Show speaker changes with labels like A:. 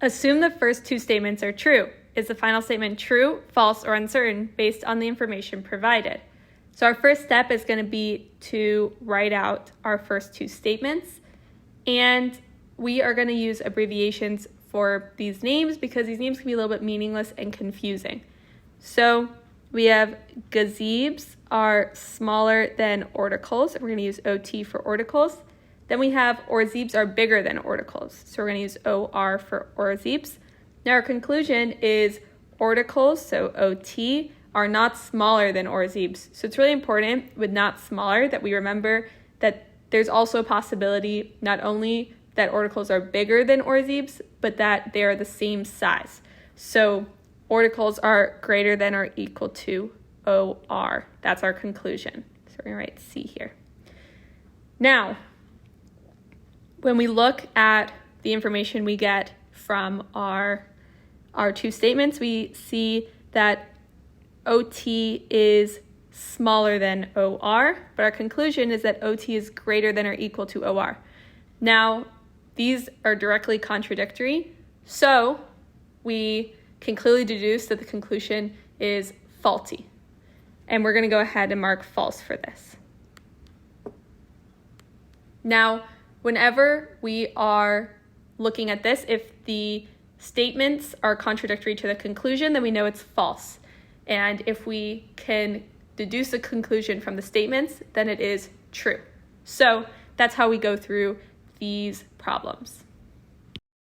A: Assume the first two statements are true. Is the final statement true, false, or uncertain based on the information provided? So our first step is going to be to write out our first two statements, and we are going to use abbreviations for these names because these names can be a little bit meaningless and confusing. So we have gazebes are smaller than orticles. We're going to use OT for orticles. Then we have orzebes are bigger than orticles. So we're going to use OR for orzebes. Now our conclusion is orticles, so OT, are not smaller than orzebes. So it's really important with not smaller that we remember that there's also a possibility not only that orticles are bigger than orzebes, but that they are the same size. So orticles are greater than or equal to OR. That's our conclusion. So we're going to write C here. Now, when we look at the information we get from our two statements, we see that OT is smaller than OR, but our conclusion is that OT is greater than or equal to OR. Now, these are directly contradictory, so we can clearly deduce that the conclusion is faulty. And we're going to go ahead and mark false for this. Now, whenever we are looking at this, if the statements are contradictory to the conclusion, then we know it's false. And if we can deduce a conclusion from the statements, then it is true. So that's how we go through these problems.